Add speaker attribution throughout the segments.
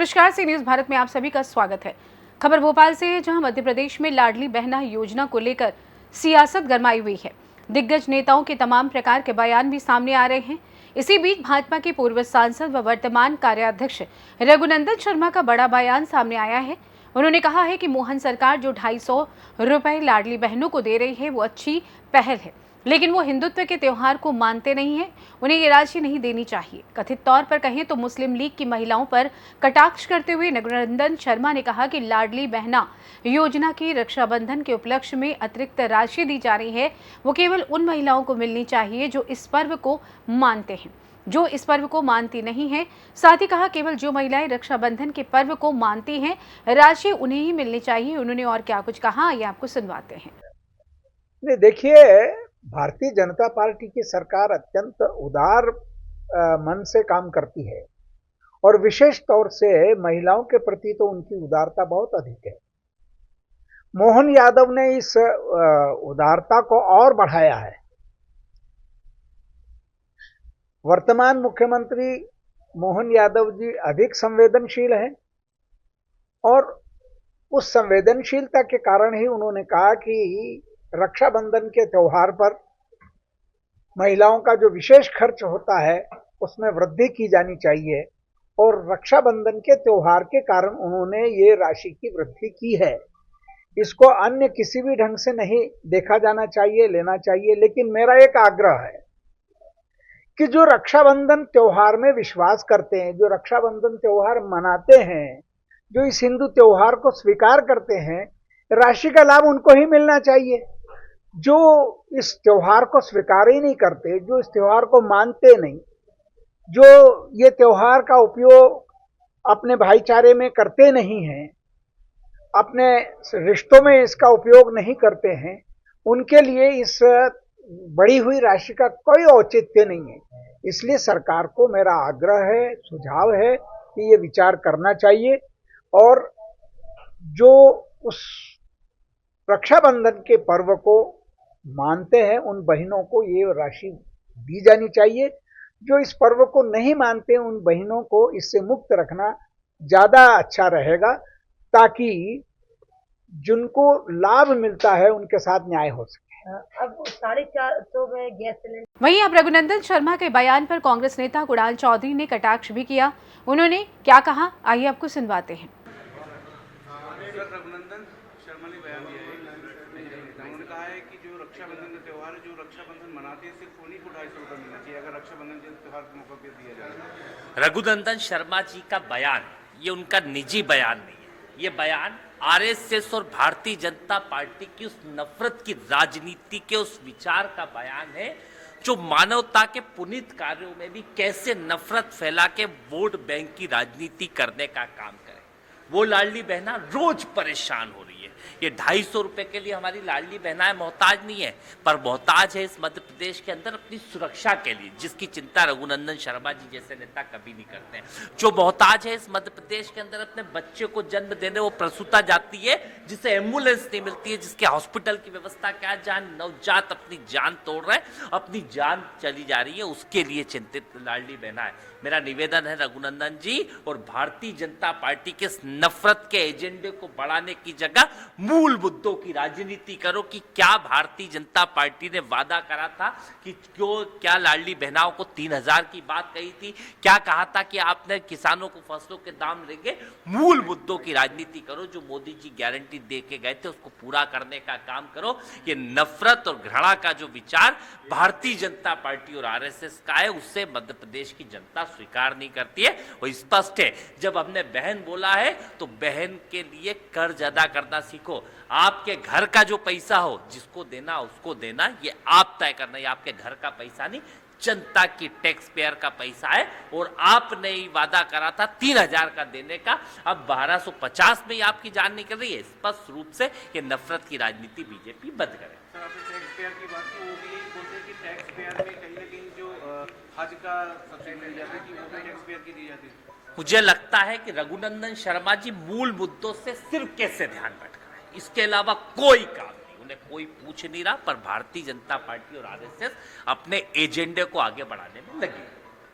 Speaker 1: नमस्कार, सी न्यूज भारत में आप सभी का स्वागत है। खबर भोपाल से है, जहां मध्य प्रदेश में लाडली बहना योजना को लेकर सियासत गरमाई हुई है। दिग्गज नेताओं के तमाम प्रकार के बयान भी सामने आ रहे हैं। इसी बीच भाजपा के पूर्व सांसद व वर्तमान कार्याध्यक्ष रघुनंदन शर्मा का बड़ा बयान सामने आया है। उन्होंने कहा है कि मोहन सरकार जो 250 रुपए लाडली बहनों को दे रही है वो अच्छी पहल है, लेकिन वो हिंदुत्व के त्योहार को मानते नहीं हैं। उन्हें ये राशि नहीं देनी चाहिए। कथित तौर पर कहें तो मुस्लिम लीग की महिलाओं पर कटाक्ष करते हुए रघुनंदन शर्मा ने कहा कि लाडली बहना योजना की रक्षाबंधन के उपलक्ष्य में अतिरिक्त राशि दी जा रही है, वो केवल उन महिलाओं को मिलनी चाहिए जो इस पर्व को मानते हैं, जो इस पर्व को मानती नहीं है। साथ ही कहा केवल जो महिलाएं रक्षाबंधन के पर्व को मानती हैं, राशि उन्हें ही मिलनी चाहिए। उन्होंने और क्या कुछ कहा, ये आपको सुनवाते हैं।
Speaker 2: नहीं, देखिए, भारतीय जनता पार्टी की सरकार अत्यंत उदार मन से काम करती है और विशेष तौर से महिलाओं के प्रति तो उनकी उदारता बहुत अधिक है। मोहन यादव ने इस उदारता को और बढ़ाया है। वर्तमान मुख्यमंत्री मोहन यादव जी अधिक संवेदनशील हैं और उस संवेदनशीलता के कारण ही उन्होंने कहा कि रक्षाबंधन के त्योहार पर महिलाओं का जो विशेष खर्च होता है उसमें वृद्धि की जानी चाहिए और रक्षाबंधन के त्योहार के कारण उन्होंने ये राशि की वृद्धि की है। इसको अन्य किसी भी ढंग से नहीं देखा जाना चाहिए, लेना चाहिए। लेकिन मेरा एक आग्रह है कि जो रक्षाबंधन त्योहार में विश्वास करते हैं, जो रक्षाबंधन त्योहार मनाते हैं, जो इस हिंदू त्योहार को स्वीकार करते हैं, राशि का लाभ उनको ही मिलना चाहिए। जो इस त्योहार को स्वीकार ही नहीं करते, जो इस त्योहार को मानते नहीं, जो ये त्योहार का उपयोग अपने भाईचारे में करते नहीं हैं, अपने रिश्तों में इसका उपयोग नहीं करते हैं, उनके लिए इस बढ़ी हुई राशि का कोई औचित्य नहीं है। इसलिए सरकार को मेरा आग्रह है, सुझाव है कि ये विचार करना चाहिए और जो उस रक्षाबंधन के पर्व को मानते हैं उन बहनों को ये राशि दी जानी चाहिए। जो इस पर्व को नहीं मानते उन बहनों को इससे मुक्त रखना ज्यादा अच्छा रहेगा, ताकि जिनको लाभ मिलता है उनके साथ न्याय हो सके।
Speaker 3: अब 450 में गैस सिलेंडर।
Speaker 1: वहीं अब रघुनंदन शर्मा के बयान पर कांग्रेस नेता कुणाल चौधरी ने कटाक्ष भी किया। उन्होंने क्या कहा, आइए आपको सुनवाते हैं।
Speaker 4: रघुनंदन शर्मा ने बयान दिया है, उन्होंने कहा है कि जो रक्षाबंधन का त्यौहार है, जो रक्षाबंधन मनाते हैं, सिर्फ उन्हीं को 250 रुपये मिलना चाहिए अगर रक्षाबंधन के त्यौहार के मौके पर दिया जाए।
Speaker 5: रघुनंदन शर्मा जी का बयान ये उनका निजी बयान नहीं है, ये बयान आरएसएस और भारतीय जनता पार्टी की उस नफरत की राजनीति के उस विचार का बयान है जो मानवता के पुनीत कार्यों में भी कैसे नफरत फैला के वोट बैंक की राजनीति करने का काम करे। वो लाडली बहना रोज परेशान हो रही है। ये 250 रुपए के लिए हमारी लाडली बहनाएं मोहताज नहीं है, पर मोहताज है इस मध्य प्रदेश के अंदर अपनी सुरक्षा के लिए, जिसकी चिंता रघुनंदन शर्मा जी जैसे नेता कभी नहीं करते हैं। जो मोहताज है इस मध्य प्रदेश के अंदर अपने बच्चे को जन्म देने वो प्रसूता जाती है, जिसे एम्बुलेंस नहीं मिलती है, जिसके हॉस्पिटल की व्यवस्था क्या, जहां नवजात अपनी जान तोड़ रहे हैं, अपनी जान चली जा रही है, उसके लिए चिंतित लाडली बहना है। मेरा निवेदन है रघुनंदन जी और भारतीय जनता पार्टी के नफरत के एजेंडे को बढ़ाने की जगह मूल मुद्दों की राजनीति करो कि क्या भारतीय जनता पार्टी ने वादा करा था कि क्या लाडली बहनाओं को 3000 की बात कही थी, क्या कहा था कि आपने किसानों को फसलों के दाम देंगे। मूल मुद्दों की राजनीति करो, जो मोदी जी गारंटी दे के गए थे उसको पूरा करने का काम करो। ये नफरत और घृणा का जो विचार भारतीय जनता पार्टी और आरएसएस का है, उससे मध्य प्रदेश की जनता स्वीकार नहीं करती है। वो स्पष्ट है, जब हमने बहन बोला है तो बहन के लिए कर्ज अदा करना सीखो। आपके घर का जो पैसा हो, जिसको देना उसको देना, ये आप तय करना। ये आपके घर का पैसा नहीं, जनता की टैक्स पेयर का पैसा है और आपने ही वादा करा था 3000 का देने का, अब 1250 में ही आपकी जान निकल रही है। स्पष्ट रूप से ये नफरत की राजनीति बीजेपी बंद करे।
Speaker 4: टैक्स पेयर की बात की, वो भी यही बोलते हैं कि टैक्स पेयर में कहीं ना कहीं जो हज का सब्सिडी दी जाती है कि वो भी टैक्स पेयर की दी जाती है।
Speaker 5: मुझे लगता है कि रघुनंदन शर्मा जी मूल मुद्दों से सिर्फ कैसे ध्यान भटका है, इसके अलावा कोई काम नहीं, उन्हें कोई पूछ नहीं रहा। पर भारतीय जनता पार्टी और आरएसएस अपने एजेंडे को आगे बढ़ाने में लगी।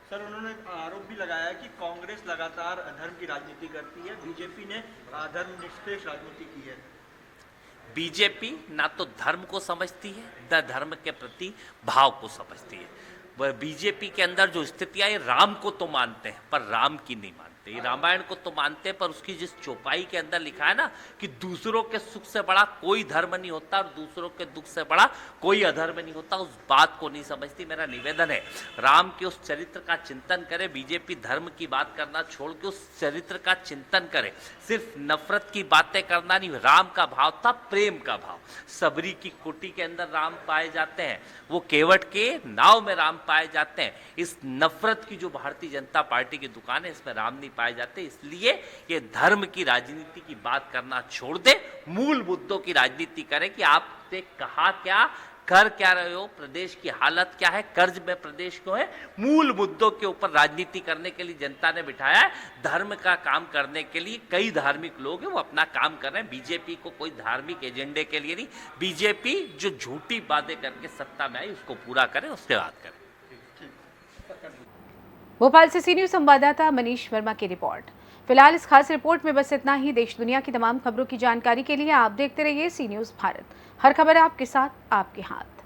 Speaker 6: सर उन्होंने आरोप भी लगाया कि कांग्रेस लगातार धर्म की राजनीति करती है, बीजेपी ने धर्मनिरपेक्ष राजनीति की है।
Speaker 5: बीजेपी ना तो धर्म को समझती है न धर्म के प्रति भाव को समझती है। वह बीजेपी के अंदर जो स्थितियां, राम को तो मानते हैं पर राम की नहीं मानते, रामायण को तो मानते हैं पर उसकी जिस चौपाई के अंदर लिखा है ना कि दूसरों के सुख से बड़ा कोई धर्म नहीं होता और दूसरों के दुख से बड़ा कोई अधर्म नहीं होता, उस बात को नहीं समझती। मेरा निवेदन है राम के उस चरित्र का चिंतन करे, बीजेपी धर्म की बात करना छोड़ के उस चरित्र का चिंतन करे। सिर्फ नफरत की बातें करना नहीं, राम का भाव था प्रेम का भाव। सबरी की कुटी के अंदर राम पाए जाते हैं, वो केवट के नाव में राम पाए जाते हैं। इस नफरत की जो भारतीय जनता पार्टी की दुकान है इसमें राम नहीं पाए जाते। इसलिए ये धर्म की राजनीति की बात करना छोड़ दे, मूल मुद्दों की राजनीति करें कि आपने कहा क्या, कर क्या रहे हो, प्रदेश की हालत क्या है, कर्ज में प्रदेश क्यों है। मूल मुद्दों के ऊपर राजनीति करने के लिए जनता ने बिठाया है। धर्म का काम करने के लिए कई धार्मिक लोग हैं, वो अपना काम कर रहे हैं। बीजेपी को कोई धार्मिक एजेंडे के लिए नहीं, बीजेपी जो झूठी बातें करके सत्ता में आई उसको पूरा करें, उसके बाद करें।
Speaker 1: भोपाल से सी न्यूज़ संवाददाता मनीष वर्मा की रिपोर्ट। फिलहाल इस खास रिपोर्ट में बस इतना ही। देश दुनिया की तमाम खबरों की जानकारी के लिए आप देखते रहिए सी न्यूज़ भारत। हर खबर आपके साथ, आपके हाथ।